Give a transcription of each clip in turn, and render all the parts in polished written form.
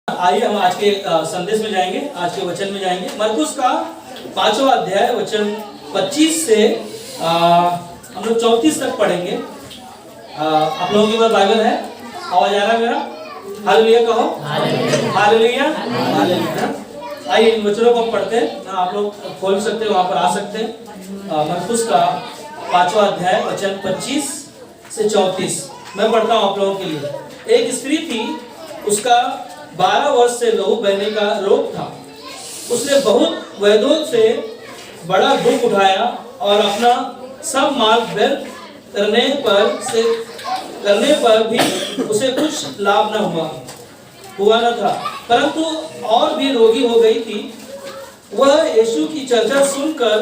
आइए हम आज के संदेश में जाएंगे, आज के वचन में जाएंगे। मरकुस का 5वां अध्याय वचन 25 से हम लोग 34 तक पढ़ेंगे। आप लोगों के पास बाइबल है? आवाज आ रहा है मेरा? हालेलुया कहो। हालेलुया। हालेलुया। आइए इन वचनों को हम पढ़ते हैं। आप लोग खोल सकते हैं, वहां पर आ सकते हैं। मरकुस का 5वां अध्याय वचन 25 से 34 मैं पढ़ता हूँ आप लोगों के लिए। एक स्त्री थी, उसका 12 वर्ष से लहू बहने का रोग था। उसने बहुत वैद्यों से बड़ा दुख उठाया और अपना सब माल व्यर्थ करने पर भी उसे कुछ लाभ न हुआ न था, परंतु और भी रोगी हो गई थी। वह यीशु की चर्चा सुनकर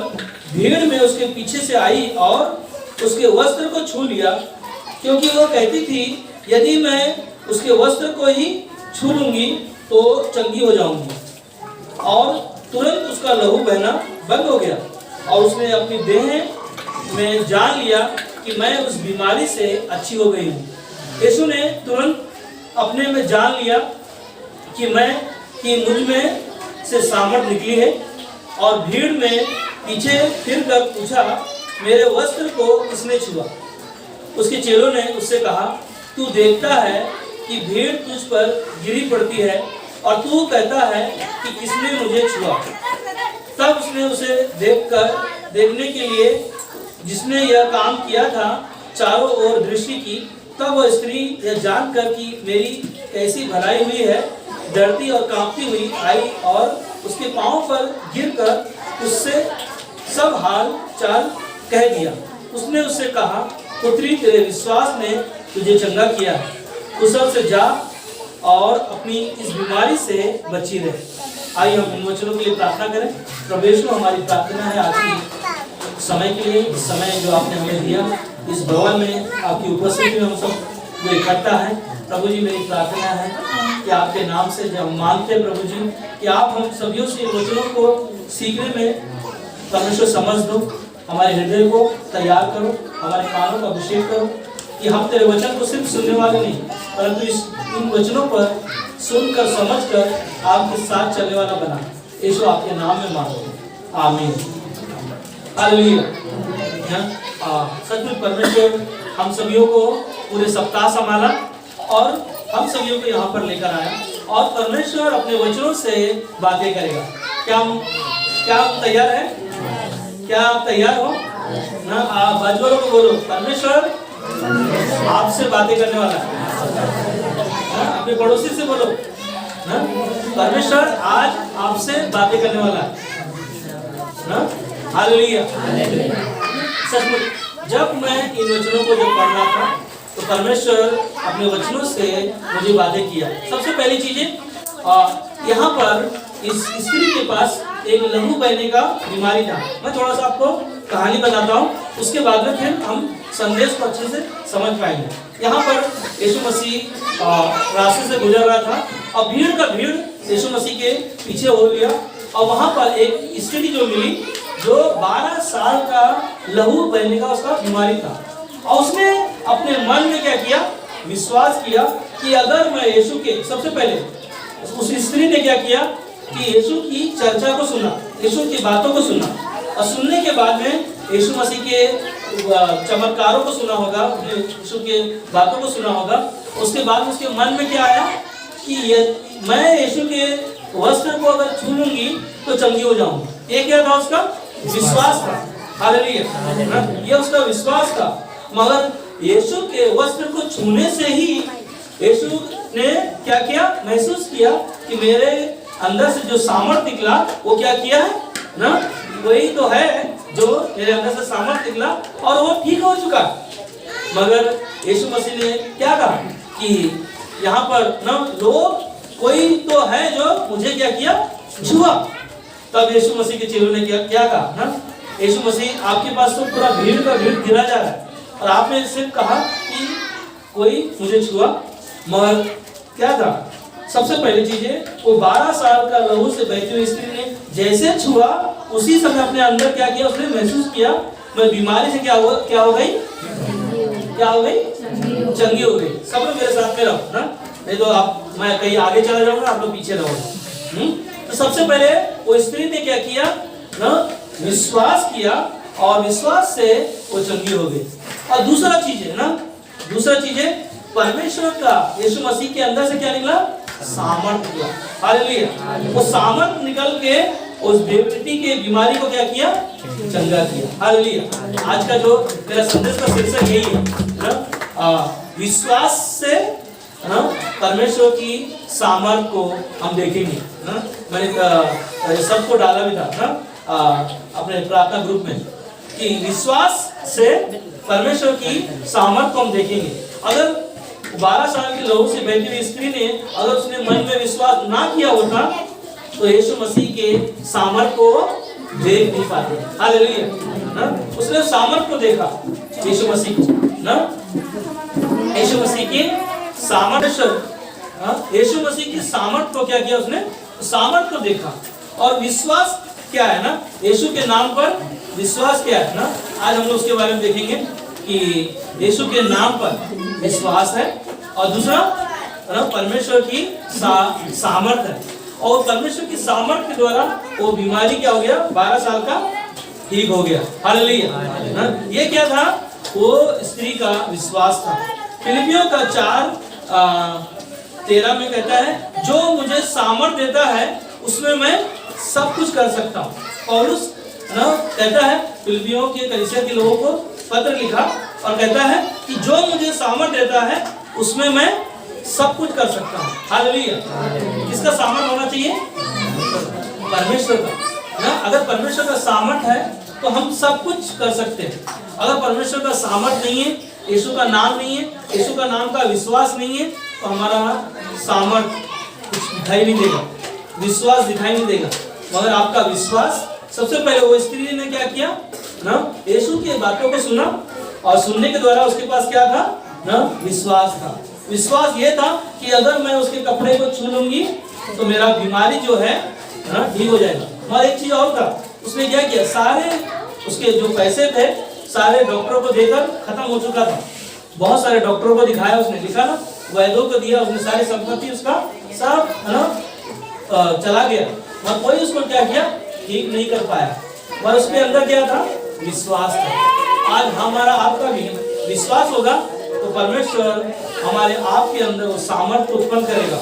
भीड़ में उसके पीछे से आई और उसके वस्त्र को छू लिया, क्योंकि वह कहती थी, यदि मैं उसके वस्त्र को ही छू लूंगी तो चंगी हो जाऊंगी। और तुरंत उसका लहू बहना बंद हो गया और उसने अपनी देह में जान लिया कि मैं उस बीमारी से अच्छी हो गई हूँ। यीशु ने तुरंत अपने में जान लिया कि मुझ में से सामर्थ निकली है, और भीड़ में पीछे फिरकर पूछा, मेरे वस्त्र को किसने छुआ? उसके चेलों ने उससे कहा, तू देखता है कि भीड़ तुझ पर गिरी पड़ती है और तू कहता है कि किसने मुझे छुआ? तब उसने उसे देखने के लिए जिसने यह काम किया था चारों ओर दृष्टि की। तब वह स्त्री यह जानकर कि मेरी कैसी भलाई हुई है, डरती और कांपती हुई आई और उसके पांव पर गिरकर उससे सब हाल चाल कह दिया। उसने उससे कहा, पुत्री, तेरे विश्वास ने तुझे चंगा किया, कुशल से जा और अपनी इस बीमारी से बची रहे। आइए हम इन वचनों के लिए प्रार्थना करें। प्रभु यीशु, हमारी प्रार्थना है आज की समय के लिए, इस समय जो आपने हमें दिया, इस भवन में आपकी उपस्थिति में हम सब जो इकट्ठा है, प्रभु जी मेरी प्रार्थना है कि आपके नाम से जब मांगते हैं प्रभु जी, कि आप हम सभी से वचनों को सीखने में परमेश्वर समझ दो, हमारे हृदय को तैयार करो, हमारे कानों का अभिषेक करो, कि हम तेरे वचन को सिर्फ सुनने वाले नहीं, परंतु इन वचनों पर सुनकर समझकर आपके साथ चलने वाला बना। यीशु आपके नाम में मांगते हैं, आमीन। हालेलुया। सचमुच परमेश्वर हम सभी को पूरे सप्ताह संभाला और हम सभी को यहाँ पर लेकर आया, और परमेश्वर अपने वचनों से बातें करेगा। क्या आप तैयार हैं? क्या आप तैयार हो ना? आप बाजू को बोलो, परमेश्वर आपसे बातें करने वाला है। अपने पड़ोसी से बोलो ना, परमेश्वर आज आपसे बातें करने वाला है। हालेलुया। सचमुच जब मैं इन वचनों को जब पढ़ रहा था तो परमेश्वर अपने वचनों से मुझे बातें किया। सबसे पहली चीजें यहाँ पर इस स्त्री के पास एक लहू बहने का बीमारी था। मैं थोड़ा सा आपको कहानी बताता हूँ, उसके बाद में फिर हम संदेश को अच्छे से समझ पाएंगे। यहाँ पर यीशु मसीह रास्ते से गुजर रहा था और भीड़ का भीड़ यीशु मसीह के पीछे हो लिया, और वहाँ पर एक स्त्री जो मिली जो 12 साल का लहू बहने का उसका बीमारी था, और उसने अपने मन में क्या किया? विश्वास किया कि अगर मैं यीशु के, सबसे पहले उस स्त्री ने क्या किया कि यीशु की चर्चा को सुना, यीशु की बातों को सुना, और सुनने के बाद में यीशु मसीह के चमत्कारों को सुना होगा, यीशु के बातों को सुना होगा। उसके बाद उसके मन में क्या आया कि मैं यीशु के वस्त्र को अगर छू लूंगी तो चंगी हो जाऊंगी। ये क्या था? उसका विश्वास था। हालेलुया। ये उसका विश्वास था। मगर यीशु के वस्त्र को छूने से ही यीशु ने क्या किया? महसूस किया कि मेरे अंदर से जो सामर्थ निकला वो क्या किया है ना, वही तो है जो मेरे अंदर से सामर्थ निकला, और वो ठीक हो चुका। मगर यीशु मसीह ने क्या कहा कि यहाँ पर ना लोग, कोई तो है जो मुझे क्या किया? छुआ। तब यीशु मसीह के चेलों ने क्या कहा ना, यीशु मसीह आपके पास तो पूरा भीड़ का भीड़ गिरा जा रहा है और आपने सिर्फ कहा कि कोई मुझे छुआ। मगर क्या था? सबसे पहली चीज है, वो 12 साल का लहू से बहती हुई स्त्री ने जैसे छुआ, उसी समय अपने अंदर क्या किया? उसने महसूस किया मैं बीमारी से क्या हो गई? चंगी हो गई। सब लोग मेरे साथ में रहो ना। नहीं तो आप, मैं कहीं आगे चला जाऊंगा, आप लोग पीछे रहोगे। तो सबसे पहले वो स्त्री ने क्या किया ना, विश्वास किया और विश्वास से वो चंगी हो गई। और दूसरा चीज है ना, दूसरा चीज है परमेश्वर का यीशु मसीह के अंदर से क्या निकला, सामर्थ निकला। हालेलुया। वो सामर्थ निकल के उस बेटी के बीमारी को क्या किया, चंगा किया। हालेलुया। आज का जो मेरा संदेश का शीर्षक यही है ना, विश्वास से ना परमेश्वर की सामर्थ को हम देखेंगे ना। मैंने सबको डाला भी था ना अपने प्रार्थना ग्रुप में कि विश्वास से परमेश्वर की सामर्थ को हम देखेंगे। अगर 12 साल के लोगों से बहती हुई स्त्री ने अगर उसने मन में विश्वास ना किया होता तो यीशु मसीह के सामर्थ को देख नहीं पाते। हालेलुया ना। उसने सामर्थ को देखा, यीशु मसीह को ना, यीशु मसीह की सामर्थ्य, यीशु मसीह की सामर्थ को क्या किया, उसने सामर्थ को देखा। और विश्वास क्या है ना, यीशु के नाम पर विश्वास क्या है ना, आज हम लोग उसके बारे में देखेंगे कि यीशु के नाम पर विश्वास है और दूसरा परमेश्वर की सामर्थ है। और परमेश्वर की सामर्थ के द्वारा वो बीमारी क्या हो गया, 12 साल का ठीक हो गया। हालेलुया। ये क्या था, वो स्त्री का विश्वास था। फिलिपियों का 4:13 में कहता है, जो मुझे सामर्थ देता है उसमें मैं सब कुछ कर सकता हूँ। पौलुस ना कहता है, फिलिपियों के कलीसिया के लोगों को पत्र लिखा और कहता है कि जो मुझे सामर्थ देता है उसमें मैं सब कुछ कर सकता हूँ। हालेलुया। किसका सामर्थ होना चाहिए, परमेश्वर का ना। अगर परमेश्वर का सामर्थ है तो हम सब कुछ कर सकते हैं। अगर परमेश्वर का सामर्थ नहीं है, यीशु का नाम नहीं है, यीशु का नाम का विश्वास नहीं है, तो हमारा सामर्थ कुछ दिखाई नहीं देगा, विश्वास दिखाई नहीं देगा। मगर आपका विश्वास, सबसे पहले वो स्त्री ने क्या किया ना, यीशु की बातों को सुना और सुनने के द्वारा उसके पास क्या था ना, विश्वास था। विश्वास ये था कि अगर मैं उसके कपड़े को छू लूंगी तो मेरा बीमारी जो है ना ठीक हो जाएगा। मगर एक चीज और था, उसने क्या किया, सारे उसके जो पैसे थे सारे डॉक्टरों को देकर खत्म हो चुका था। बहुत सारे डॉक्टरों को दिखाया, उसने लिखा ना, वैद्यों को दिया, उसने सारी संपत्ति उसका सब है ना चला गया, मगर कोई उसको क्या किया, ठीक नहीं कर पाया। मगर उसके अंदर क्या था, विश्वास था। आज हमारा आपका भी विश्वास होगा तो परमेश्वर हमारे आप के अंदर वो सामर्थ्य उत्पन्न करेगा।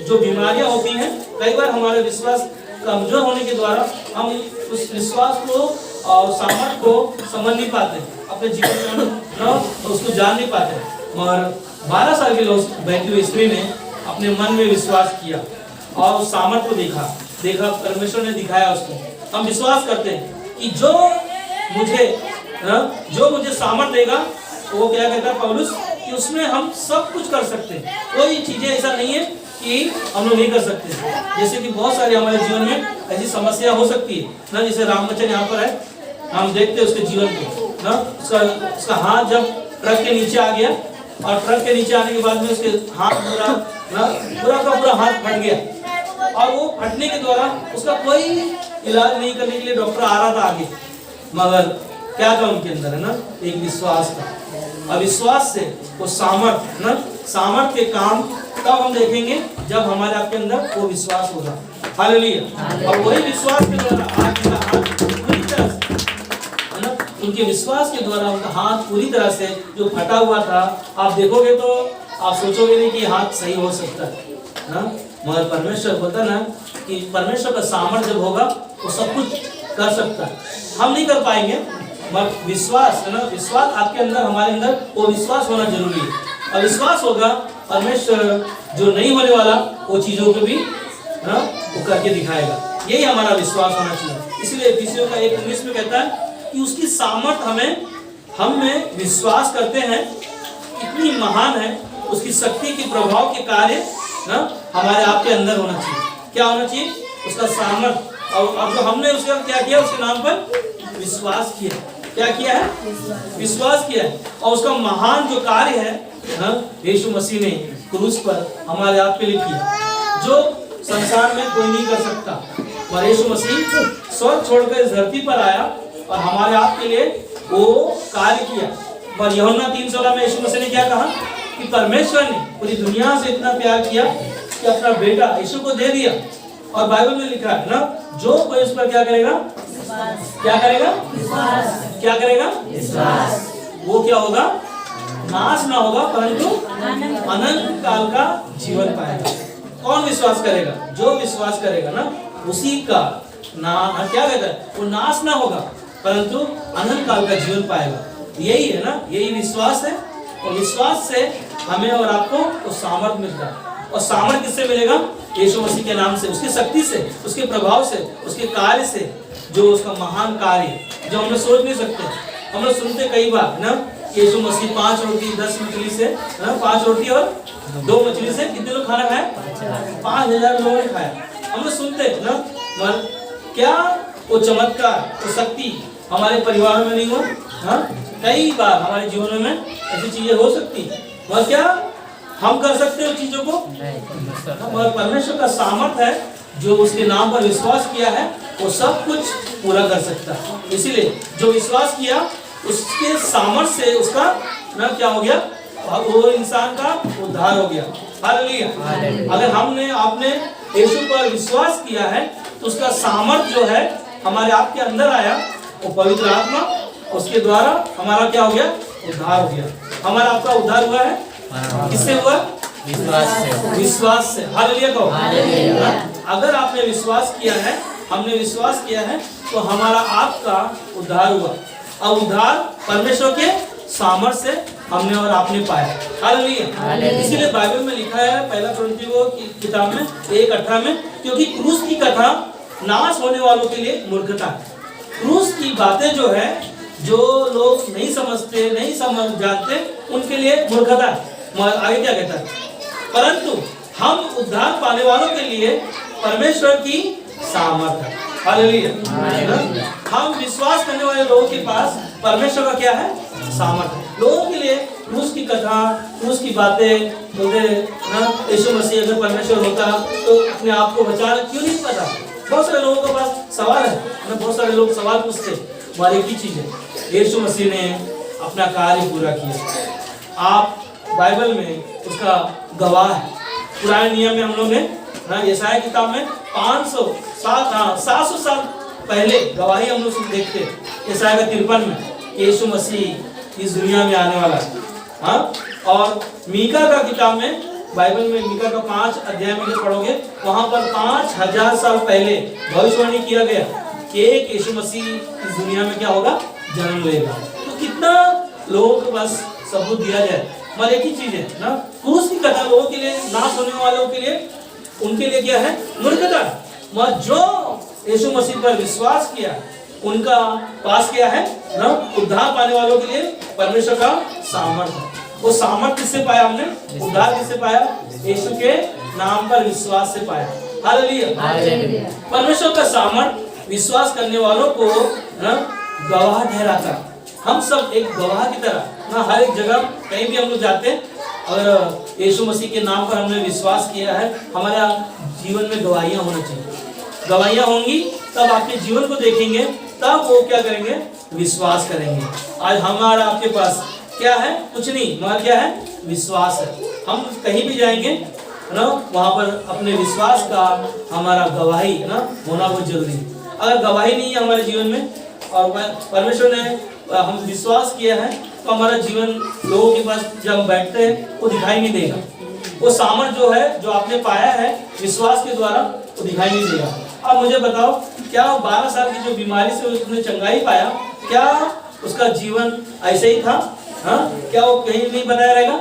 जो बीमारियां होती हैं, कई बार हमारे विश्वास कमजोर होने के द्वारा हम उस विश्वास को और सामर्थ्य को समझ नहीं पाते, अपने जीवन में तो उसको जान नहीं पाते। मगर 12 साल के लोग बहती हुई स्त्री ने अपने मन में विश्वास किया और उस सामर्थ्य को देखा परमेश्वर ने दिखाया उसको। हम विश्वास करते हैं कि जो मुझे सामर्थ्य देगा, तो वो क्या कहता है पौलुस कि उसमें हम सब कुछ कर सकते हैं। कोई चीजें ऐसा नहीं है कि हम लोग नहीं कर सकते। जैसे कि बहुत सारे हमारे जीवन में ऐसी समस्या हो सकती है ना, जैसे रामबच्चन यहाँ पर है, हम देखते हैं उसके जीवन को ना, उसका हाथ जब ट्रक के नीचे आ गया और ट्रक के नीचे आने के बाद में उसके हाथ पूरा का पूरा हाथ फट गया और वो फटने के द्वारा उसका कोई इलाज नहीं करने के लिए डॉक्टर आ रहा था आगे, मगर क्या था उनके अंदर है ना, एक विश्वास था। अविश्वास से वो सामर्थ के काम तब हम देखेंगे जब हमारे आपके अंदर वो विश्वास होगा। हालेलुया। और वही विश्वास के द्वारा आज का हाथ पूरी तरह से है ना, उनके विश्वास के द्वारा उनका हाथ पूरी तरह से जो फटा हुआ था, आप देखोगे तो आप सोचोगे नहीं कि हाथ सही हो सकता है ना, मगर परमेश्वर होता ना कि परमेश्वर का सामर्थ्य जब होगा वो सब कुछ कर सकता है। हम नहीं कर पाएंगे, मगर विश्वास है ना, विश्वास आपके अंदर, हमारे अंदर वो विश्वास होना जरूरी है। और विश्वास होगा, परमेश्वर जो नहीं होने वाला वो चीजों को भी ना वो करके दिखाएगा। यही हमारा विश्वास होना चाहिए। इसलिए एफिसियों का 1:19 में कहता है कि उसकी सामर्थ हम में विश्वास करते हैं इतनी महान है, उसकी शक्ति के प्रभाव के कार्य ना हमारे आपके अंदर होना चाहिए। क्या होना चाहिए, उसका सामर्थ। और जो हमने उसका क्या किया, उसके नाम पर विश्वास किया। क्या किया है, विश्वास किया है। और उसका महान जो कार्य है यीशु मसीह ने क्रूस पर हमारे आपके लिए किया, जो संसार में कोई नहीं कर सकता। और यीशु मसीह स्वर्ग छोड़कर इस धरती पर आया और हमारे आपके लिए वो कार्य किया। पर यूहन्ना 3:16 में यीशु मसीह ने क्या कहा कि परमेश्वर ने पूरी दुनिया से इतना प्यार किया कि अपना बेटा यीशु को दे दिया। और बाइबल में लिखा है ना, जो कोई उस पर क्या करेगा, क्या करेगा, क्या करेगा, वो क्या होगा, नाश ना होगा परंतु अनंत काल का जीवन पाएगा। कौन विश्वास करेगा, जो विश्वास करेगा ना उसी का ना क्या कहता है, वो नाश ना होगा परंतु अनंत काल का जीवन पाएगा। यही है ना, यही विश्वास है। और विश्वास से हमें और आपको वो सामर्थ मिलता है। और सामर्थ किससे मिलेगा, यीशु मसीह के नाम से, उसकी शक्ति से, उसके प्रभाव से, उसके कार्य से, जो उसका महान कार्य जो हम लोग सोच नहीं सकते। हम लोग सुनते कई बार ना, यीशु मसीह 5 रोटी 10 मछली से, 5 रोटी और 2 मछली से कितने लोग खाना खाए, 5000 लोगों ने खाया। हम लोग सुनते ना, क्या वो चमत्कार, वो शक्ति हमारे परिवार में नहीं हुआ? हाँ, कई बार हमारे जीवन में ऐसी चीजें हो सकती, और क्या हम कर सकते हैं उन चीजों को? मगर परमेश्वर का सामर्थ है, जो उसके नाम पर विश्वास किया है वो सब कुछ पूरा कर सकता है। इसीलिए जो विश्वास किया उसके सामर्थ से उसका ना क्या हो गया, वो इंसान का उद्धार हो गया। हालेलुया। अगर हमने आपने यीशु पर विश्वास किया है तो उसका सामर्थ जो है हमारे आपके अंदर आया, वो पवित्र आत्मा, उसके द्वारा हमारा क्या हो गया, उद्धार हो गया। हमारा आपका उद्धार हुआ है, किससे हुआ, विश्वास से, विश्वास से। हालेलुया कहो। अगर आपने विश्वास किया है, हमने विश्वास किया है, तो हमारा आपका उद्धार हुआ। और उद्धार परमेश्वर के सामर्थ से हमने और आपने पाया। हालेलुया। इसीलिए बाइबल में लिखा है, पहला कुरिन्थियों की किताब में 1:18 में, क्योंकि क्रूस की कथा नाश होने वालों के लिए मूर्खता है। क्रूस की बातें जो है, जो लोग नहीं समझते, नहीं समझ जानते, उनके लिए मूर्खता है। आगे क्या कहता है, परंतु हम उद्धार पाने वालों के लिए परमेश्वर की सामर्थ है। हालेलुया। हम विश्वास करने वाले लोगों के पास परमेश्वर का क्या है, सामर्थ है। लोगों के लिए क्रूस की कथा, क्रूस की बातें बोलते ना, यीशु मसीह अगर परमेश्वर होता तो अपने आप को बचाना क्यों नहीं पता। बहुत सारे लोगों के पास सवाल है ना, बहुत सारे लोग सवाल पूछते, हमारी एक ही चीज है, यीशु मसीह ने अपना कार्य पूरा किया। आप बाइबल में उसका गवाह है। पुराने नियम में हम लोग ने यशायाह किताब में 700 साल पहले गवाही हम लोग देखते हैं यशायाह 53 में, यीशु मसीह इस दुनिया में आने वाला है। हाँ, और मीका का किताब में, बाइबल में मीका का 5 अध्याय में जो पढ़ोगे, वहां पर 5000 साल पहले भविष्यवाणी किया गया कि एक यीशु मसीह इस दुनिया में क्या होगा, जन्म लेगा। तो कितना लोगों के पास सबूत दिया जाए। मगर एक ही चीज है ना, क्रूस की कथा लोगों के लिए, नाश होने वालों के लिए, उनके लिए क्या है, मूर्खता। मगर जो यीशु मसीह पर विश्वास किया उनका पास क्या है ना, उद्धार पाने वालों के लिए परमेश्वर का सामर्थ है। वो सामर्थ किससे पाया हमने, उद्धार किससे पाया, यीशु के नाम पर विश्वास से पाया। हालेलुया। परमेश्वर का सामर्थ विश्वास करने वालों को ना गवाह ठहराता। हम सब एक गवाह की तरह ना, हर एक जगह कहीं भी हम लोग जाते हैं, अगर यीशु मसीह के नाम पर हमने विश्वास किया है, हमारा जीवन में गवाहियां होना चाहिए। गवाहियां होंगी तब आपके जीवन को देखेंगे, तब वो क्या करेंगे, विश्वास करेंगे। आज हमारा आपके पास क्या है, कुछ नहीं, मगर क्या है, विश्वास है। हम कहीं भी जाएंगे ना, वहाँ पर अपने विश्वास का हमारा गवाही ना होना बहुत जरूरी है। अगर गवाही नहीं है हमारे जीवन में, और परमेश्वर ने हम विश्वास किया है, तो हमारा जीवन लोगों के पास जब हम बैठते हैं वो दिखाई नहीं देगा। वो सामर्थ जो है, जो आपने पाया है विश्वास के द्वारा, वो दिखाई नहीं देगा। अब मुझे बताओ, क्या 12 साल की जो बीमारी से उसने चंगाई पाया, क्या उसका जीवन ऐसे ही था? हाँ, क्या वो कहीं नहीं बताया रहेगा?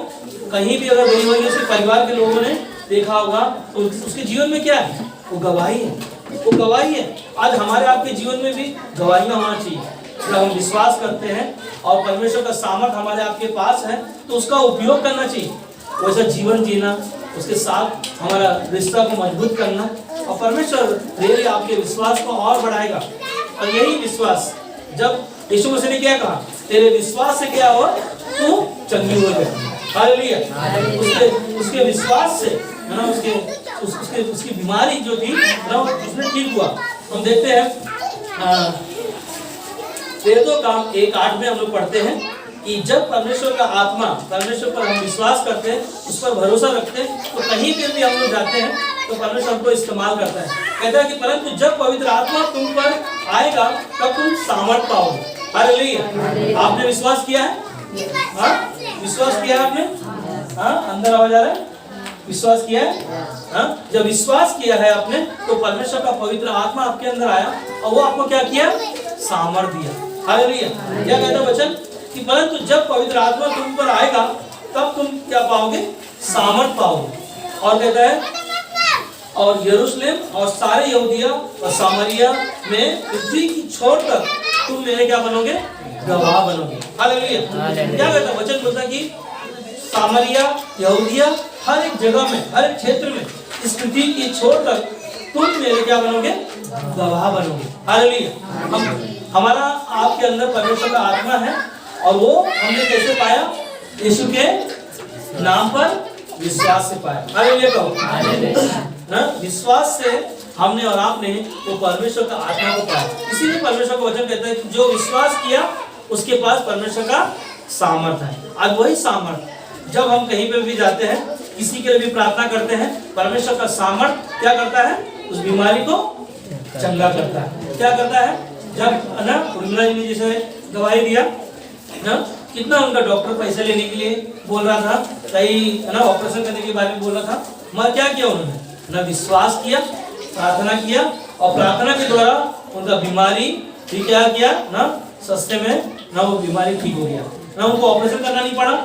कहीं भी अगर गई होगी, उसके परिवार के लोगों ने देखा होगा, तो उसके जीवन में क्या है, वो गवाही है, वो गवाही है। आज हमारे आपके जीवन में भी गवाहियां होना चाहिए। जब हम विश्वास करते हैं और परमेश्वर का सामर्थ हमारे आपके पास है, तो उसका उपयोग करना चाहिए, वैसा जीवन जीना, उसके साथ हमारा रिश्ता को मजबूत करना, और परमेश्वर रियली आपके विश्वास को और बढ़ाएगा। और यही विश्वास, जब यीशु मसीह ने क्या कहा, तेरे विश्वास से क्या हो, तू चंगी हो गया। हालेलुया। उसके विश्वास से है ना, उसकी बीमारी जो थी ना, उसमें ठीक हुआ। हम देखते हैं प्रेरितों काम 1:8 में हम लोग पढ़ते हैं, कि जब परमेश्वर का आत्मा, परमेश्वर पर हम विश्वास करते हैं, उस पर भरोसा रखते हैं, तो कहीं पे भी हम लोग जाते हैं तो परमेश्वर हमको इस्तेमाल करता है। कहता है कि परंतु जब पवित्र आत्मा तुम पर आएगा तब तुम सामर्थ पाओगे। हालेलुया। आपने विश्वास किया है? हाँ, विश्वास किया है आपने? हाँ, अंदर आवाज आ रहा है? विश्वास किया है? हाँ, जब विश्वास किया है आपने तो परमेश्वर का पवित्र आत्मा आपके अंदर आया और वो आपको क्या किया? सामर्थ दिया। हालेलुया। क्या कहता है वचन? कि परंतु जब पवित्र आत्मा तुम पर आएगा तब तुम क्या पाओगे? सामर्थ पाओगे। और कहता है और यरूशलेम और सारे यहूदिया और सामरिया में पृथ्वी की छोर तक तुम मेरे क्या बनोगे? गवाह बनोगे। हालेलुया। क्या कहता है वचन? बोलता कि सामरिया, यहूदिया, हर एक जगह में, हर एक क्षेत्र में, इस पृथ्वी की छोर तक तुम मेरे क्या बनोगे? गवाह बनोगे। हालेलुया। हमारा आपके अंदर परमेश्वर का आत्मा है और वो हमने कैसे पाया? यीशु के नाम पर विश्वास से पाया। हालेलुया कहो। ना, विश्वास से हमने और आपने वो परमेश्वर का आत्मा को पाया। इसीलिए परमेश्वर का वचन कहता है कि जो विश्वास किया उसके पास परमेश्वर का सामर्थ है। आज वही सामर्थ जब हम कहीं पे भी जाते हैं, किसी के लिए भी प्रार्थना करते हैं, परमेश्वर का सामर्थ क्या करता है? उस बीमारी को चंगा करता है। क्या करता है? जब ना उर्मिला जी ने जैसे गवाही दिया ना, कितना उनका डॉक्टर पैसे लेने के लिए बोल रहा था, कई ना ऑपरेशन करने के बारे में बोल रहा था, मगर क्या किया उन्होंने? ना विश्वास किया, प्रार्थना किया और प्रार्थना के द्वारा उनका बीमारी ठीक क्या किया ना, सस्ते में ना वो बीमारी ठीक हो गया, ना उनको ऑपरेशन करना नहीं पड़ा।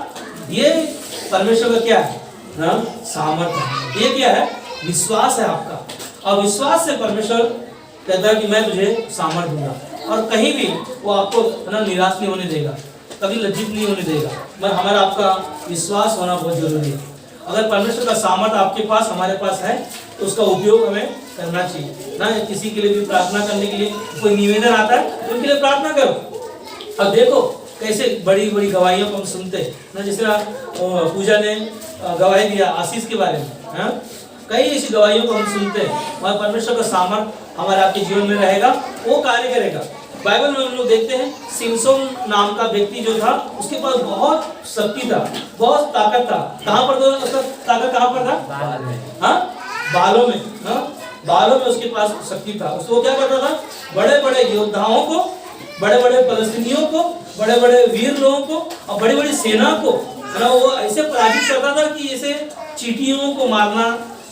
ये परमेश्वर का क्या है? ना सामर्थ्य है। ये क्या है? विश्वास है आपका। और विश्वास से परमेश्वर कहता है कि मैं तुझे सामर्थ्य दूंगा और कहीं भी वो आपको ना निराश नहीं होने देगा, कभी लज्जित नहीं होने देगा। मगर हमारा आपका विश्वास होना बहुत जरूरी है। अगर परमेश्वर का सामर्थ्य आपके पास, हमारे पास है, तो उसका उपयोग हमें करना चाहिए ना। किसी के लिए भी प्रार्थना करने के लिए कोई निवेदन आता है तो उनके लिए प्रार्थना करो। अब देखो कैसे बड़ी बड़ी गवाहियों को हम सुनते हैं ना, जिस पूजा ने गवाही दिया आशीष के बारे में, हाँ? कई ऐसी गवाहियों को हम सुनते हैं। वहाँ परमेश्वर का सामर्थ्य हमारे आपके जीवन में रहेगा, वो कार्य करेगा। बाइबल में हम लोग देखते हैं सिमसोन नाम का व्यक्ति जो था, उसके पास बहुत शक्ति था, बहुत ताकत था। कहाँ पर उसका ताकत कहाँ पर था? हाँ, बालों में। हाँ, बालों में उसके पास शक्ति था। उसको क्या करता था? बड़े बड़े योद्धाओं को, बड़े बड़े फलस्तीनियों को, बड़े बड़े वीर लोगों को और बड़ी बड़ी सेना को ना वो ऐसे पराजित करता था कि जैसे चींटियों को मारना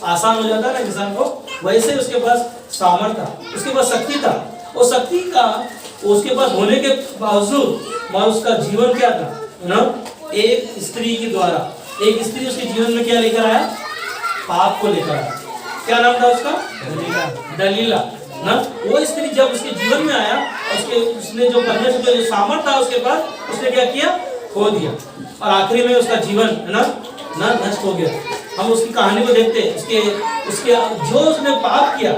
आसान हो जाता है ना किसान को, वैसे उसके पास सामर्थ्य था, उसके पास शक्ति था। वो शक्ति का उसके पास होने के बावजूद मगर उसका जीवन क्या था ना, एक स्त्री के द्वारा, एक स्त्री उसके जीवन में क्या लेकर आया? पाप को लेकर आया। क्या नाम था उसका? दलीला ना। वो स्त्री जब उसके जीवन में आया, उसने जो परमेश्वर का जो सामर्थ्य था उसके पास, उसने क्या किया? खो दिया और आखिरी में उसका जीवन ना नष्ट हो गया। हम उसकी कहानी को देखते हैं, उसके जो उसने पाप किया,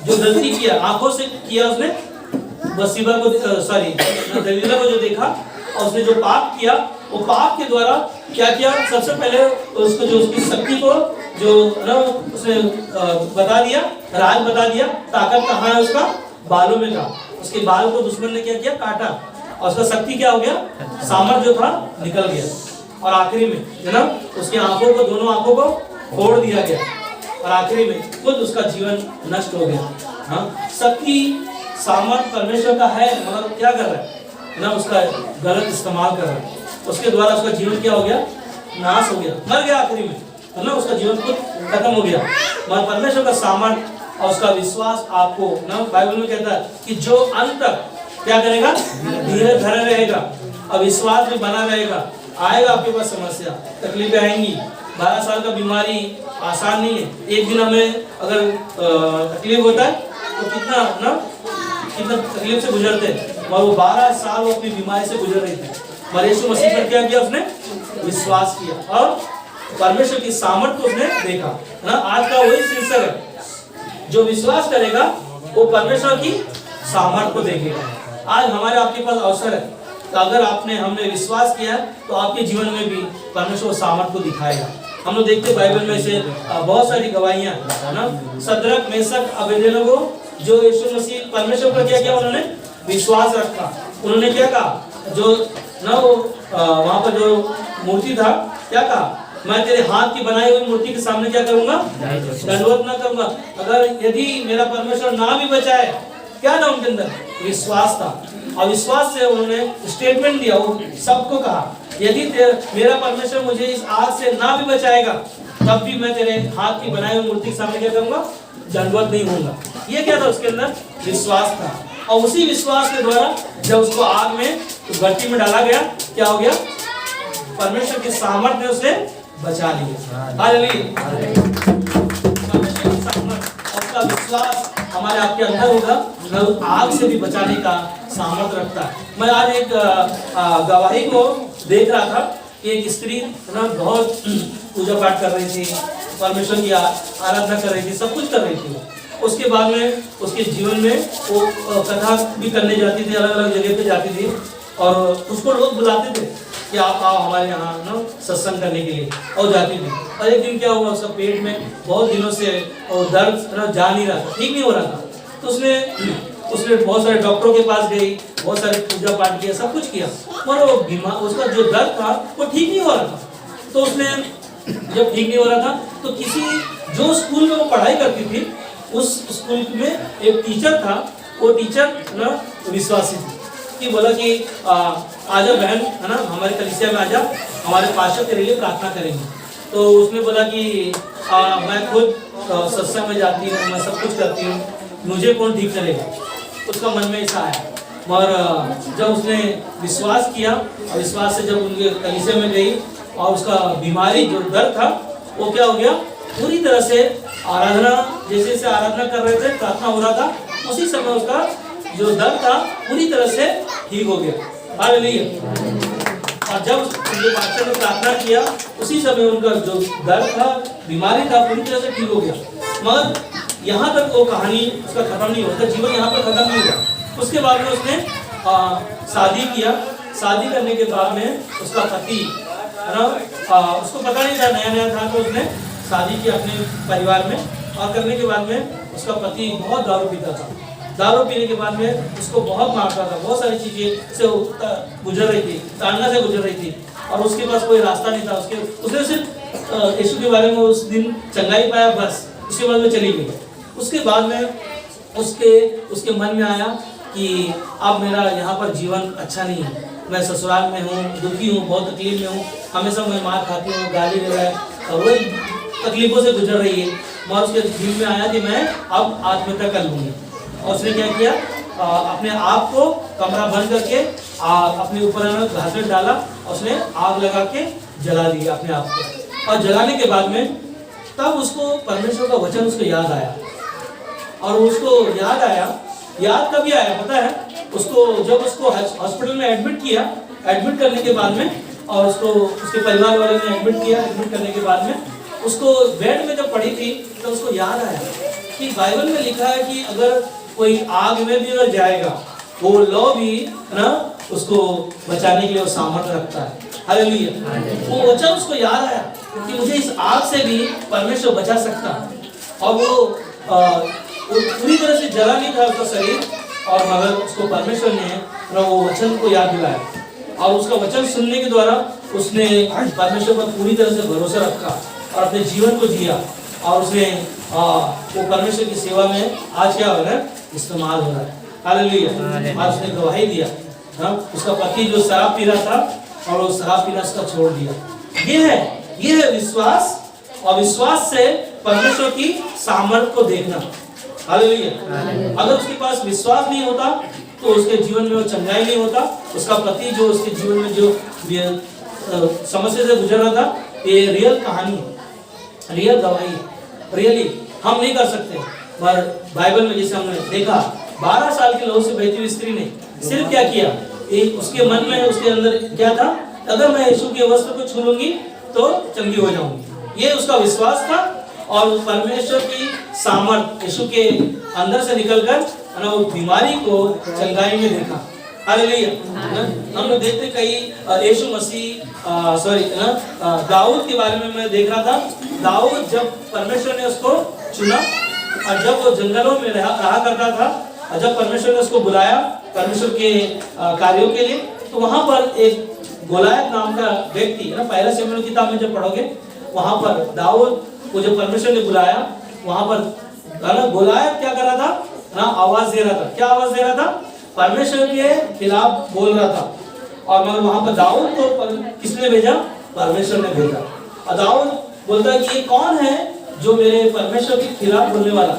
जो गलती किया, आंखों से किया उसने, बसीबा को दलीला को जो देखा और उसने जो पाप किया, वो पाप के द्वारा क्या किया? सबसे पहले उसको जो उसकी शक्ति को जो ना उसने बता दिया, राज बता दिया, ताकत कहाँ है उसका? बालों में था। उसके बाल को दुश्मन ने क्या किया? काटा और उसका शक्ति क्या हो गया? सामर्थ्य जो था निकल गया और आखिरी में है ना उसकी आंखों को, दोनों आंखों को फोड़ दिया गया और आखिरी में खुद उसका जीवन नष्ट हो गया। हाँ, शक्ति सामर्थ्य परमेश्वर का है, मगर क्या कर रहा है ना? उसका गलत इस्तेमाल कर रहा है। उसके द्वारा उसका जीवन क्या हो गया? नाश हो गया, मर गया आखिरी में, है ना? उसका जीवन खुद खत्म हो गया। मगर परमेश्वर का सामर्थ्य और उसका विश्वास आपको ना, बाइबल में कहता है कि जो अंत तक क्या करेगा? धीरे धरे रहेगा और विश्वास में बना रहेगा। आएगा आपके पास समस्या, तकलीफें आएंगी। 12 साल का बीमारी आसान नहीं है। एक दिन हमें अगर तकलीफ होता है तो कितना तकलीफ से गुजरते हैं, और वो 12 साल वो अपनी बीमारी से गुजर रही थी। मगर यीशु मसीह पर क्या किया? उसने विश्वास किया और परमेश्वर की सामर्थ्य को उसने देखा ना। आज का वही शीर्षक है, जो विश्वास करेगा वो परमेश्वर की सामर्थ्य को देखेगा। आज हमारे आपके पास अवसर है, तो अगर हमने विश्वास किया तो आपके जीवन में भी परमेश्वर सामर्थ्य को दिखाएगा। हम लोग देखते बाइबल में से बहुत सारी गवाहियां है ना। सदरक, मेशक, अबेदनगो, जो यीशु मसीह परमेश्वर पर क्या किया? उन्होंने विश्वास रखा। उन्होंने क्या कहा? जो ना वो वहां पर जो मूर्ति था, क्या कहा, मैं तेरे हाथ की बनाई हुई मूर्ति के सामने क्या करूंगा, दंडवत ना करूंगा। अगर यदि मेरा परमेश्वर ना भी बचाए, क्या था उनके अंदर, विश्वास था, और विश्वास से उन्होंने स्टेटमेंट दिया, वो सबको कहा यदि मेरा परमेश्वर मुझे इस आग से ना भी बचाएगा, तब भी मैं तेरे हाथ की बनाई हुई मूर्ति के सामने क्या करूंगा, दंडवत नहीं होऊंगा। ये क्या था, उसके अंदर विश्वास था। और उसी विश्वास के द्वारा जब उसको आग में, उस भट्टी में डाला गया, क्या हो गया, परमेश्वर के सामर्थ्य ने उसे बचा लिया। हालेलुया। परमेश्वर की सामर्थ्य, उसका विश्वास हमारे आपके अंदर होगा, वह आग से भी बचाने का सामर्थ्य रखता है। मैं आज एक गवाही को देख रहा था, एक स्त्री ना बहुत पूजा पाठ कर रही थी, परमेश्वर की आराधना कर रही थी, सब कुछ कर रही थी। उसके बाद में उसके जीवन में वो कथा भी करने जाती थी, अलग अलग जगह पे जाती थी, और उसको लोग बुलाते थे कि आप आओ हमारे यहाँ ना सत्संग करने के लिए, और जाती थी। और एक दिन क्या हुआ, उसका पेट में बहुत दिनों से दर्द जा नहीं रहा था, ठीक नहीं हो रहा था। तो उसने बहुत सारे डॉक्टरों के पास गई, बहुत सारे पूजा पाठ किया, सब कुछ किया, पर वो बीमार, उसका जो दर्द था वो ठीक नहीं हो रहा था। तो उसने जब ठीक नहीं हो रहा था, तो किसी जो स्कूल में वो पढ़ाई करती थी, उस स्कूल में एक टीचर था, वो टीचर ना विश्वासी थी, कि बोला कि आजा बहन, है ना, हमारे कलीसिया में आजा, हमारे पास्टर तेरे लिए प्रार्थना करेंगे। तो उसने बोला कि मैं खुद सत्संग में जाती हूँ, मैं सब कुछ करती हूँ, मुझे कौन ठीक करेगा। उसका मन में ऐसा आया, और जब उसने विश्वास किया, और विश्वास से जब उनके कलीसिया में गई, और उसका बीमारी जो दर्द था वो क्या हो गया, पूरी तरह से आराधना, जैसे से आराधना कर रहे थे, प्रार्थना हो रहा था, उसी समय उसका जो दर्द था पूरी तरह से ठीक हो गया। हालेलुया। और जब उनके पास्टर ने प्रार्थना किया, उसी समय उनका जो दर्द था, बीमारी था, पूरी तरह से ठीक हो गया। मगर यहाँ तक वो कहानी उसका खत्म नहीं होता, जीवन यहाँ पर खत्म नहीं हुआ। उसके बाद में उसने शादी किया। शादी करने के बाद में उसका पति, है ना, उसको पता नहीं था, नया नया था, तो उसने शादी की अपने परिवार में, और करने के बाद में उसका पति बहुत दारू पीता था। दारू पीने के बाद में उसको बहुत मारता था, बहुत सारी चीजें से गुजर रही थी, ताड़ना से गुजर रही थी, और उसके पास कोई रास्ता नहीं था। उसने सिर्फ यीशु के बारे में उस दिन चंगाई पाया, बस उसके बाद में चली गई। उसके बाद में उसके मन में आया कि अब मेरा यहाँ पर जीवन अच्छा नहीं है, मैं ससुराल में हूँ, दुखी हूँ, बहुत तकलीफ में हूँ, हमेशा मैं मार खाती हूँ, गाली दे रहा है, और वही तकलीफों से गुजर रही है। मैं उसके दिल में आया कि मैं अब आत्महत्या कर लूँगी। और उसने क्या किया, अपने आप को कमरा बंद करके अपने ऊपर घासलेट डाला, और उसने आग लगा के जला दिया अपने आप को। और जलाने के बाद में तब उसको परमेश्वर का वचन उसको याद आया, और उसको याद कभी आया पता है, उसको जब उसको हॉस्पिटल में एडमिट किया, एडमिट करने के बाद में, और उसको उसके परिवार वाले ने एडमिट किया, एडमिट करने के बाद में उसको बेड में जब पड़ी थी, तो उसको याद आया कि बाइबल में लिखा है कि अगर कोई आग में भी अगर जाएगा, वो लौ भी ना उसको बचाने के लिए वो सामर्थ्य रखता है। हालेलुया। वो वचन उसको याद आया कि मुझे इस आग से भी परमेश्वर बचा सकता है। और वो पूरी तरह से जला नहीं था उसका शरीर, और मगर उसको परमेश्वर ने वो वचन को याद दिलाया, और उसका वचन सुनने के द्वारा उसने परमेश्वर पर पूरी तरह से भरोसा रखा, और अपने जीवन को जिया, और उसने वो परमेश्वर की सेवा में आज क्या हो रहा है, इस्तेमाल हो रहा है। हालेलुया। आज उसने गवाही दिया। हाँ, उसका पति जो शराब पी रहा था, और वो शराब पीना उसका छोड़ दिया। ये है विश्वास, और विश्वास से परमेश्वर की सामर्थ्य को देखना। हालेलुया। अगर उसके पास विश्वास नहीं होता, तो उसके जीवन में वो चंगाई नहीं होता। उसका पति जो उसके जीवन में जो समस्या से गुजर रहा था, ये रियल कहानी, रियल गवाही, रियली हम नहीं कर सकते। पर बाइबल में जैसे हमने देखा, 12 साल के लहू से बहती हुई स्त्री ने सिर्फ क्या किया, उसके मन में, उसके अंदर क्या था, अगर मैं यीशु के वस्त्र को छू लूंगी तो चंगी हो जाऊंगी। ये उसका विश्वास था, और परमेश्वर की सामर्थ यीशु के अंदर से निकलकर वो बीमारी को चंगाई में देखा। हालेलुया। हम लोग देखते कई यीशु मसीह दाऊद के बारे में मैं देख रहा था। दाऊद जब परमेश्वर ने उसको चुना, और जब वो जंगलों में रहा करता था, और जब परमेश्वर ने उसको बुलाया परमेश्वर के कार्यों के लिए, तो वहां पर एक गोलायत नाम का व्यक्ति है ना, पहला शमूएल किताब में जब पढ़ोगे वहां पर दाऊद को जब परमेश्वर ने बुलाया, वहां पर है ना गोलायत क्या कर रहा था ना, आवाज दे रहा था। क्या आवाज दे रहा था? परमेश्वर के खिलाफ बोल रहा था। और मगर वहां पर दाऊद को किसने भेजा? परमेश्वर ने भेजा। और दाऊद बोलता है कि ये कौन है जो मेरे परमेश्वर के खिलाफ बोलने वाला?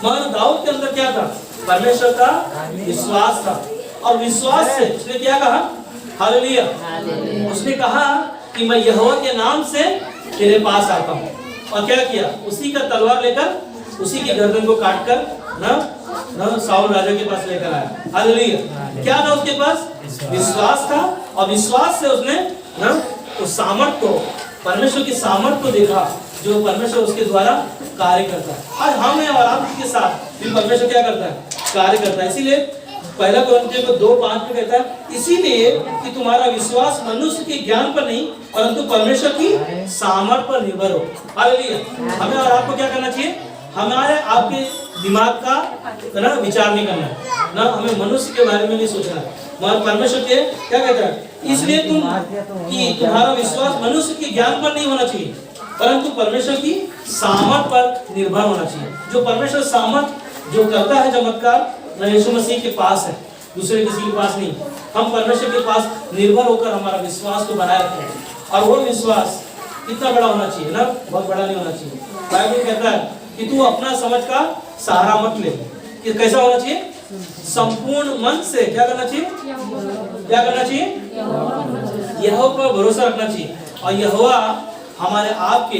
मगर दाऊद के अंदर क्या था? परमेश्वर का विश्वास था। और विश्वास से उसने क्या कहा? हालेलुया। उसने कहा कि मैं यहोवा के नाम से तेरे पास आता हूँ। और क्या किया? उसी का तलवार लेकर उसी की गर्दन को काटकर ना साउल राजा के पास लेकर आया। हालेलुया। क्या था उसके पास? विश्वास था। और विश्वास से उसने ना उस सामर्थ को, परमेश्वर की सामर्थ को देखा जो परमेश्वर उसके द्वारा कार्य करता है। आज हमें और आपके साथ भी परमेश्वर क्या करता है? कार्य करता है। इसीलिए पहला कोरिन्थियों को 2:5 में कहता है, इसीलिए कि तुम्हारा विश्वास मनुष्य के ज्ञान पर नहीं परंतु परमेश्वर की सामर्थ पर निर्भर हो। हालेलुया। हमें और आपको क्या करना चाहिए? हमारे आपके दिमाग का ना विचार नहीं करना है, ना हमें मनुष्य के बारे में नहीं सोचना है, मगर परमेश्वर के क्या कहता है? इसलिए तुम्हारा विश्वास मनुष्य के ज्ञान पर नहीं होना चाहिए परंतु परमेश्वर की सामर्थ पर निर्भर होना चाहिए। जो परमेश्वर सामर्थ जो करता है चमत्कार, न यीशु मसीह के पास है, दूसरे किसी के पास नहीं। हम परमेश्वर के पास निर्भर होकर हमारा विश्वास को बनाए रखते हैं। और वो विश्वास कितना बड़ा होना चाहिए ना, बहुत बड़ा नहीं होना चाहिए। बाइबल कहता है कि तू अपना समझ का सहारा मत ले। कि कैसा होना चाहिए? संपूर्ण मन से क्या करना चाहिए? क्या करना चाहिए? यहोवा पर भरोसा रखना चाहिए। और यहोवा हमारे आपके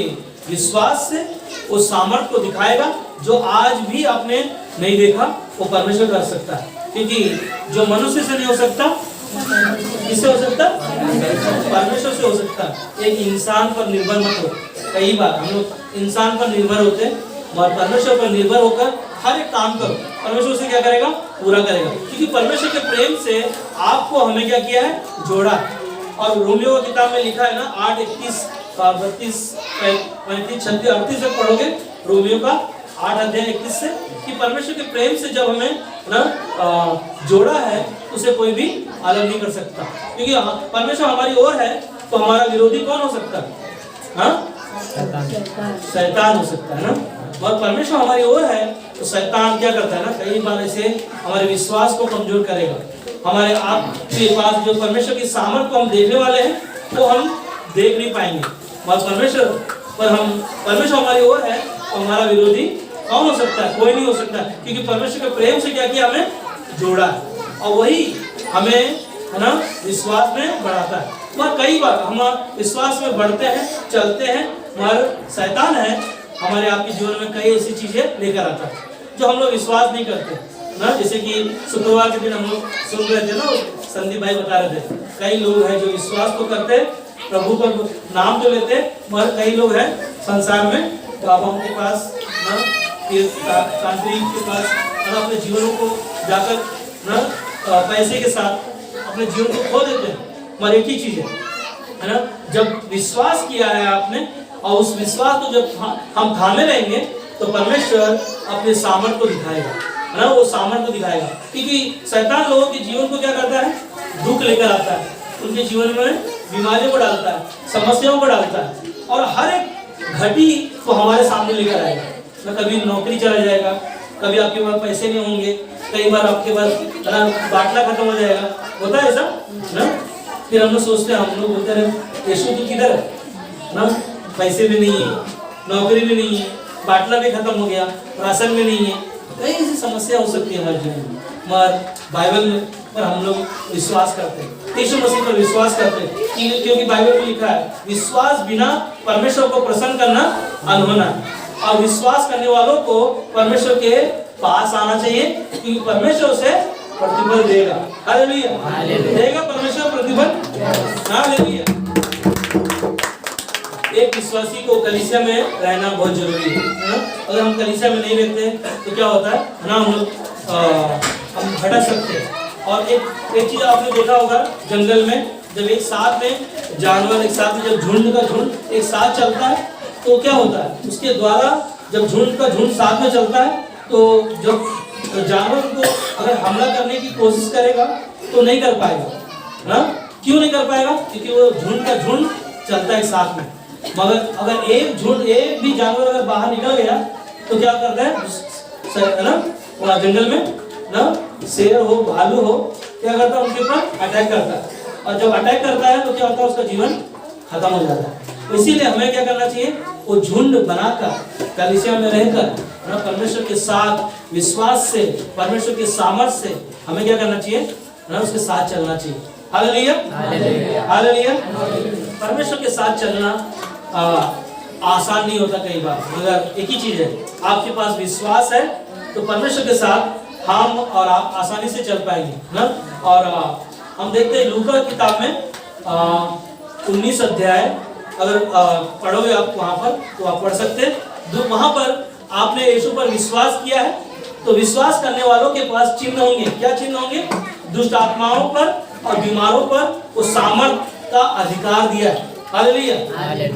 विश्वास से उस सामर्थ को दिखाएगा जो आज भी आपने नहीं देखा, वो परमेश्वर कर सकता है। क्योंकि जो मनुष्य से नहीं हो सकता, किससे हो सकता? परमेश्वर से हो सकता है। एक इंसान पर निर्भर मत हो। कई बार हम लोग इंसान पर निर्भर होते हैं, और परमेश्वर पर निर्भर होकर हर एक काम करो, परमेश्वर उसे क्या करेगा? पूरा करेगा। क्योंकि परमेश्वर के प्रेम से आपको हमें क्या किया है? जोड़ा। और रोमियो की किताब में लिखा है ना 8:31, 32, 35, 36, 38 तक पढ़ोगे रोमियो का 8:31 से, कि परमेश्वर के प्रेम से जब हमें ना जोड़ा है उसे कोई भी अलग नहीं कर सकता। क्योंकि परमेश्वर हमारी ओर है तो हमारा विरोधी कौन हो सकता है? हाँ? शैतान हो सकता है ना। और परमेश्वर हमारी ओर है तो शैतान क्या करता है ना, कई बार ऐसे हमारे विश्वास को कमजोर करेगा। हमारे आपके पास जो परमेश्वर की सामर्थ को हम देखने वाले हैं वो हम देख नहीं पाएंगे। और परमेश्वर हमारी ओर है तो हमारा विरोधी कौन हो सकता है? कोई नहीं हो सकता। क्योंकि परमेश्वर के प्रेम से क्या किया? हमें जोड़ा है। और वही हमें है ना विश्वास में बढ़ाता है। और कई बार हम विश्वास में बढ़ते हैं, चलते हैं, मगर शैतान है हमारे आपके जीवन में कई ऐसी चीजें लेकर आता है जो हम लोग विश्वास नहीं करते ना। जैसे कि शुक्रवार के दिन हम लोग सुन रहे थे ना, संदीप भाई बता रहे थे, कई लोग हैं जो विश्वास तो करते हैं, प्रभु का नाम तो लेते हैं, मगर कई लोग हैं संसार में बाबाओं के पास ना, तांत्रिक के पास ना, अपने जीवनों को जाकर ना पैसे के साथ अपने जीवन को खो देते हैं। मगर एक ही चीज है ना, जब विश्वास किया है आपने और उस विश्वास को जब हम थामे रहेंगे तो परमेश्वर अपने सामर्थ को दिखाएगा, है ना, वो सामर्थ को दिखाएगा। क्योंकि शैतान लोगों के जीवन को क्या करता है? दुख लेकर आता है, उनके जीवन में बीमारियों को डालता है, समस्याओं को डालता है, और हर एक घटी को हमारे सामने लेकर आएगा ना। कभी नौकरी चला जाएगा, कभी आपके पास पैसे नहीं होंगे, कई बार आपके पास बाटला खत्म हो जाएगा, होता है ऐसा ना। फिर हम लोग सोचते हैं, हम लोग बोलते हैं यीशु तू किधर है ना, पैसे भी नहीं है, नौकरी भी नहीं है, बाटला भी खत्म हो गया, राशन भी नहीं है, कई ऐसी समस्या हो सकती है हमारे जीवन में। मगर बाइबल पर हम लोग विश्वास करते हैं, यीशु मसीह पर विश्वास करते हैं, क्योंकि बाइबल में लिखा है विश्वास बिना परमेश्वर को प्रसन्न करना अनहोना है। और विश्वास करने वालों को परमेश्वर के पास आना चाहिए, क्योंकि परमेश्वर उसे प्रतिफल देगा। हालेलुया, देगा परमेश्वर प्रतिफल। हालेलुया। एक विश्वासी को कलीसिया में रहना बहुत जरूरी है ना। अगर हम कलीसिया में नहीं रहते तो क्या होता है ना, हम भटक सकते हैं। और एक चीज आपने देखा होगा, जंगल में जब एक साथ में जानवर एक साथ में, जब झुंड का झुंड एक साथ चलता है तो क्या होता है, उसके द्वारा जब झुंड का झुंड साथ में चलता है तो जब जानवर को अगर हमला करने की कोशिश करेगा तो नहीं कर पाएगा, ना, क्यों नहीं कर पाएगा? क्योंकि वो झुंड का झुंड चलता है साथ में। मगर अगर एक भी जानवर अगर बाहर निकल गया तो क्या करता है ना, वो जंगल में ना शेर हो भालू हो क्या करता है, उनके ऊपर अटैक करता है, और जब अटैक करता है तो क्या होता है, उसका जीवन खत्म हो जाता है। तो इसीलिए हमें क्या करना चाहिए, वो झुंड बनाकर कलीसिया में रहकर ना परमेश्वर के साथ विश्वास से, परमेश्वर के सामर्थ्य से हमें क्या करना चाहिए ना, उसके साथ चलना चाहिए। Hallelujah hallelujah. परमेश्वर के साथ चलना आसान नहीं होता कई बार, मगर एक ही चीज है, आपके पास विश्वास है तो परमेश्वर के साथ हम और आप आसानी से चल पाएंगे ना। और हम देखते हैं लूका किताब में 19 अध्याय, अगर पढ़ोगे आप वहां पर तो आप पढ़ सकते हैं। वहां पर आपने यीशु पर विश्वास किया है तो विश्वास करने वालों के पास चिन्ह होंगे। क्या चिन्ह होंगे? दुष्ट आत्माओं पर और बीमारों पर वो सामर्थ का अधिकार दिया है। हालेलुया।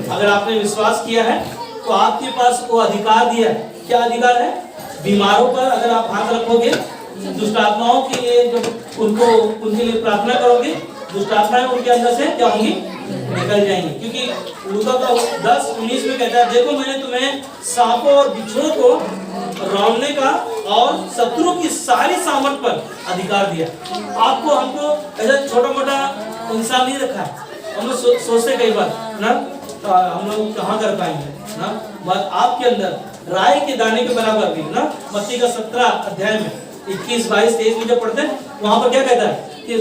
अगर आपने विश्वास किया है तो आपके पास वो अधिकार दिया है। क्या अधिकार है? बीमारों पर अगर आप हाथ रखोगे, दुष्ट आत्माओं के लिए जब उनके लिए प्रार्थना करोगे, दुष्ट आत्माएं उनके अंदर से क्या होंगी? निकल जाएंगी। क्योंकि लूका का 10:19 में कहता है, देखो मैंने तुम्हें सांपों और बिच्छुओं को रौंदने का और शत्रु की सारी सामर्थ पर अधिकार दिया। आपको हमको ऐसा छोटा मोटा इंसान नहीं रखा है। हम लोग सोचते कई बार ना, हम लोग कहाँ कर पाएंगे ना, बस आपके अंदर राय के दाने के बराबर भी ना। मत्ती का 17 अध्याय में 21, 22, 23 में जब पढ़ते हैं वहां पर क्या कहता है कि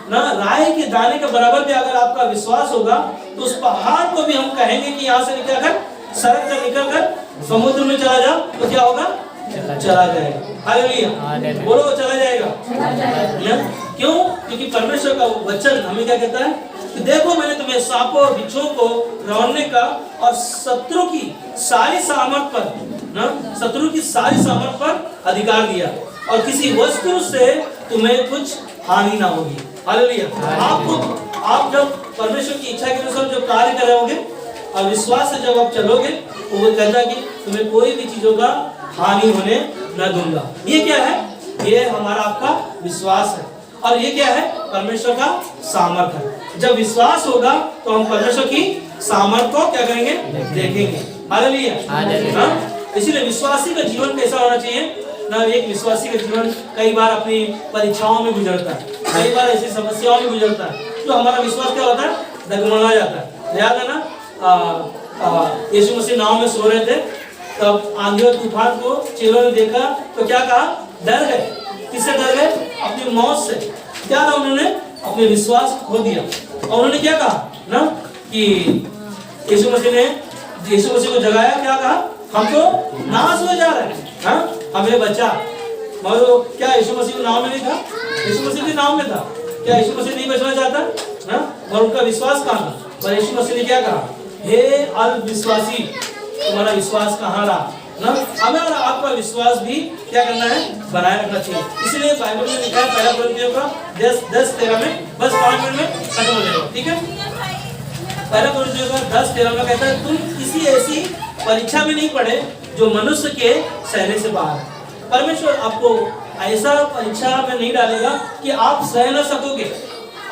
ना, राय के दाने के बराबर भी अगर आपका विश्वास होगा तो उस पहाड़ को भी हम कहेंगे कि यहाँ से निकलकर सड़क कर निकलकर समुद्र में चला जाओ तो क्या होगा? चला जाएगा। हालेलुया। बोलो चला जाएगा। क्यों? क्योंकि परमेश्वर का वचन हमें क्या कहता है कि देखो मैंने तुम्हें सांपों और बिच्छुओं को रौंदने का और शत्रु की सारी सामर्थ पर ना, शत्रु की सारी सामर्थ पर अधिकार दिया, और किसी वस्तु से तुम्हें कुछ हानि ना होगी। हालेलुया। आप जब परमेश्वर की इच्छा के अनुसार जो कार्य कर रहे होंगे और विश्वास से जब आप चलोगे तो वो कहता है कि तुम्हें कोई भी चीजों का हानि होने न दूंगा। ये क्या है? ये हमारा आपका विश्वास है। और ये क्या है? परमेश्वर का सामर्थ है। जब विश्वास होगा तो हम परमेश्वर की सामर्थ को क्या करेंगे? देखेंगे। हालेलुया। इसीलिए विश्वासी का जीवन कैसा होना चाहिए ना? एक विश्वासी का जीवन कई बार अपनी परीक्षाओं में गुजरता है, कई बार ऐसी समस्याओं में गुजरता है तो हमारा विश्वास क्या होता है? डगमगा जाता है। याद है ना, यीशु मसीह नाव में सो रहे थे, तब आंधी और तूफान को चेलों ने देखा तो क्या कहा? डर गए। किससे डर गए? अपनी मौत से। क्या था? उन्होंने अपने विश्वास खो दिया। और उन्होंने क्या कहा ना कि यीशु मसीह को जगाया, क्या कहा? हम तो नाश हो जा रहे हैं, हाँ हमें बचा। मगर क्या यीशु मसीह नाव में नहीं था? यीशु मसीह भी नाव में था। क्या यीशु मसीह नहीं बचना चाहता? और उनका विश्वास कहाँ था? पर यीशु मसीह ने क्या कहा? हे अल्पविश्वासी, तुम्हारा विश्वास कहाँ रहा ना? हमें और आपका विश्वास भी क्या करना है? बनाए रखना चाहिए। इसलिए बाइबल में लिखा है, पहला कोरिन्थियों का 10:13 में, बस 5 मिनट में खत्म हो जाएगा, ठीक है? पहला कोरिन्थियों का 10:13 में कहता है, तुम किसी ऐसी परीक्षा में नहीं पड़े जो मनुष्य के सहने से बाहर है। परमेश्वर आपको ऐसा परीक्षा में नहीं डालेगा कि आप सह न सकोगे।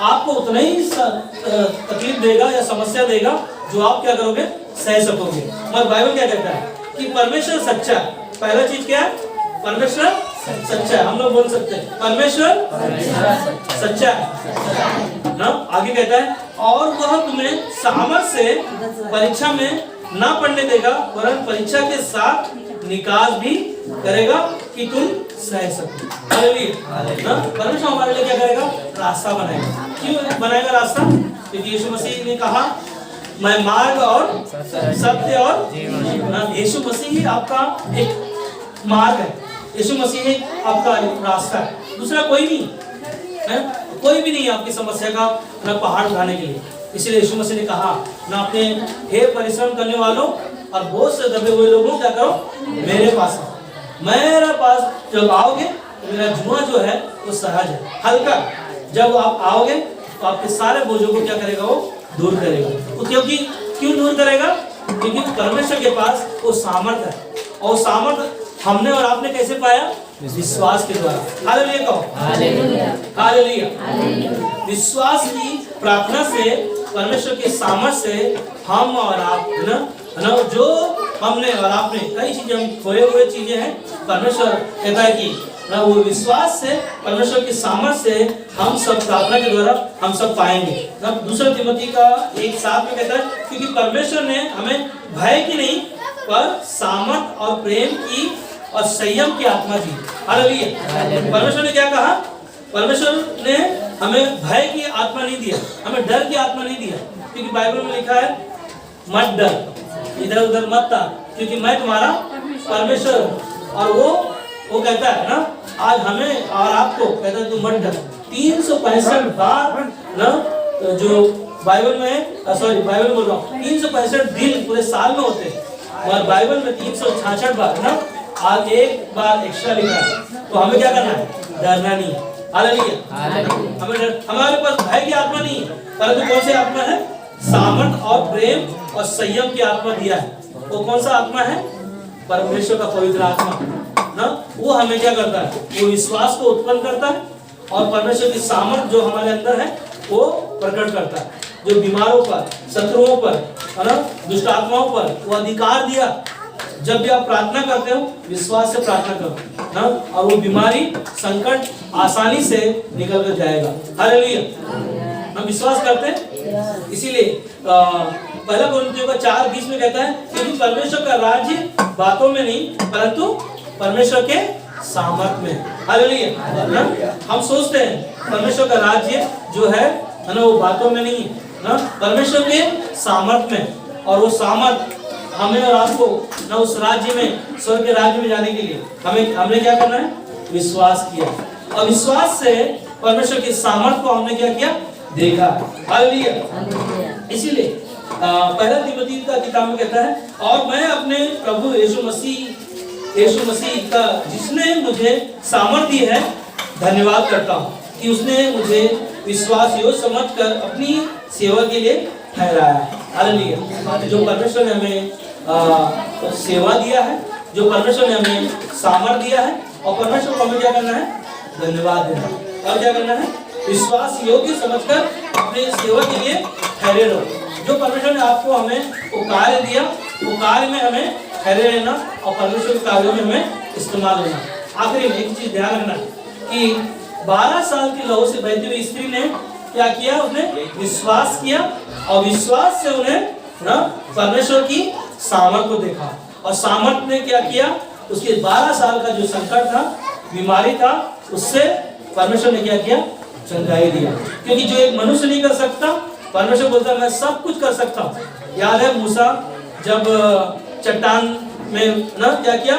आपको उतना ही तकलीफ देगा या समस्या देगा जो आप क्या करोगे? सह सकोगे। मगर बाइबल क्या कहता है कि परमेश्वर सच्चा है। पहला चीज क्या है? परमेश्वर सच्चा है। हम लोग बोल सकते हैं परमेश्वर सच्चा है ना। आगे कहता है, और वह तुम्हें सामर्थ्य से परीक्षा में ना पढ़ने देगा, वरन परीक्षा के साथ निकास भी करेगा कि तुम सह सको। हालेलुया। परमेश्वर हमारे लिए क्या करेगा? रास्ता बनाएगा। क्यों बनाएगा रास्ता? क्योंकि यीशु मसीह ने कहा, मैं मार्ग और सत्य और जीवन। यीशु मसीह ही आपका एक मार्ग है, यीशु मसीह ही आपका एक रास्ता है, दूसरा कोई नहीं है। कोई भी नहीं है आपकी समस्या का ना पहाड़ उठाने के लिए। इसलिए यीशु मसीह ने कहा ना, अपने हे परिश्रम करने वालों और बहुत से दबे हुए लोगों क्या करो? मेरे पास आओ। मेरे पास जब आओगे तो मेरा जुआ जो है वो सहज है, हल्का। जब आप आओगे तो आपके सारे बोझों को क्या करेगा? वो दूर करेगा। क्योंकि क्यों दूर करेगा? क्योंकि परमेश्वर के पास वो सामर्थ है, और सामर्थ हमने और आपने कैसे पाया? विश्वास के द्वारा। हालेलुया कहो। हालेलुया। विश्वास की प्रार्थना से, परमेश्वर के सामर्थ्य से हम और आप है ना, जो हमने और आपने कई चीजें, हम खोए हुए चीजें हैं, परमेश्वर कहता है कि ना वो विश्वास से, परमेश्वर की सामर्थ्य से हम सब प्रार्थना के द्वारा हम सब पाएंगे ना। दूसरा तिमोथी का 1:7 में कहता है, क्योंकि परमेश्वर ने हमें भय की नहीं पर सामर्थ और प्रेम की और संयम की आत्मा दी। हालेलुया। परमेश्वर ने क्या कहा? परमेश्वर ने हमें भय की आत्मा नहीं दिया, हमें डर की आत्मा नहीं दिया, क्योंकि बाइबल में लिखा है मत डर, इधर उधर मत ताक, क्योंकि मैं तुम्हारा परमेश्वर। और वो कहता है ना, आज हमें और आपको कहता है तू मत डर। 365 बार ना जो बाइबल में, सॉरी बाइबल बोल रहा हूँ, 365 दिन पूरे साल में होते हैं, और बाइबल में 366 बार ना आज एक बार एक्स्ट्रा लिखा है। तो हमें क्या करना है? डरना नहीं है। हालेलुया। हमारे पास भय की आत्मा नहीं है, परंतु कौन सी आत्मा है? सामर्थ और प्रेम और संयम की आत्मा दिया है। वो कौन सा आत्मा है? परमेश्वर का पवित्र आत्मा ना। वो हमें क्या करता है? वो विश्वास को उत्पन्न करता है और परमेश्वर की सामर्थ जो हमारे अंदर है वो प्रकट करता है। जो बीमारों पर, शत्रुओं पर, है ना, दुष्ट आत्माओं पर वो अधिकार दिया। जब भी आप प्रार्थना करते हो, विश्वास से प्रार्थना करो ना, और वो बीमारी, संकट आसानी से निकल कर जाएगा। हालेलुया। हम विश्वास करते हैं, इसीलिए पहला कोरिन्थियों का 4:20 में कहता है, क्योंकि परमेश्वर का राज्य बातों में नहीं परंतु परमेश्वर के सामर्थ में। हालेलुया। हम सोचते हैं परमेश्वर का राज्य जो है ना, वो बातों में नहीं है ना, परमेश्वर के सामर्थ में। और वो सामर्थ हमें और आपको ना उस राज्य में, स्वर्ग के राज्य में जाने के लिए हमने क्या करना है? विश्वास किया। और विश्वास से परमेश्वर के सामर्थ को हमने क्या किया? देखा। हालेलुया। इसीलिए पहला तिमोथी का किताब में कहता है, और मैं अपने प्रभु यीशु मसीह का, जिसने मुझे सामर्थ दी है, धन्यवाद करता हूँ कि उसने मुझे विश्वास योग्य समझकर अपनी सेवा के लिए ठहराया। हालेलुया। जो परमेश्वर ने हमें सेवा दिया है, जो परमेश्वर ने हमें सामर्थ दिया है, और परमेश्वर को हमें क्या करना है? धन्यवाद देना। और क्या करना है? विश्वास योग्य समझकर अपने सेवा के लिए ठहरे रहो। जो परमेश्वर ने आपको हमें वो कार्य दिया, वो कार्य में हमें ठहरे रहना और परमेश्वर के कार्यों में हमें इस्तेमाल होना। आखिरी में एक चीज ध्यान रखना कि 12 साल की लहू से बहती हुई स्त्री ने क्या किया? उसने विश्वास किया, और विश्वास से उन्हें ना परमेश्वर की सामर्थ को देखा, और सामर्थ ने क्या किया? उसके 12 साल का जो संकट था, बीमारी था, उससे परमेश्वर ने क्या किया? चंगाई दिया। क्योंकि जो एक मनुष्य नहीं कर सकता, परमेश्वर बोलता मैं सब कुछ कर सकता हूँ। याद है मूसा जब चट्टान में ना क्या किया?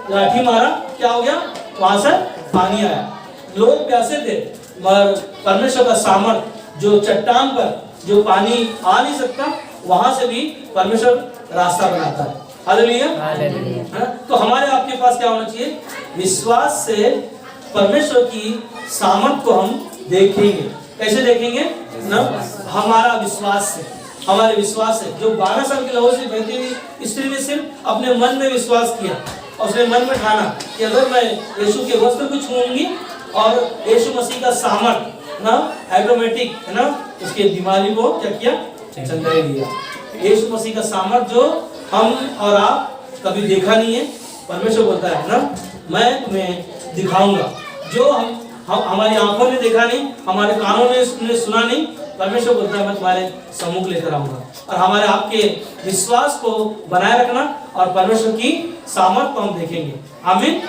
लाठी मारा, क्या हो गया? वहां से पानी आया। लोग प्यासे थे, मगर परमेश्वर का सामर्थ जो चट्टान पर जो पानी आ नहीं सकता, वहां से भी परमेश्वर रास्ता बनाता है। हालेलुया। तो हमारे आपके पास क्या होना चाहिए? विश्वास से परमेश्वर की सामर्थ को हम देखेंगे। कैसे देखेंगे ना? हमारा विश्वास से, हमारे विश्वास से। जो 12 साल की लहू से बहती हुई स्त्री ने सिर्फ अपने मन में विश्वास किया, और उसने मन में ठाना कि अगर मैं यीशु के वस्त्र को छूऊंगी और यीशु मसीह का सामर्थ ना ऑटोमेटिक है ना, उसके बीमारी को क्या किया? चंगाई दिया। यीशु मसीह का सामर्थ जो हम और आप कभी देखा नहीं है, परमेश्वर बोलता है ना, मैं तुम्हें दिखाऊंगा। जो हम हमारी आंखों ने देखा नहीं, हमारे कानों ने सुना नहीं, परमेश्वर बोलता है मैं तुम्हारे सम्मुख लेकर आऊंगा। और हमारे आपके विश्वास को बनाए रखना और परमेश्वर की सामर्थ को हम देखेंगे। आमीन।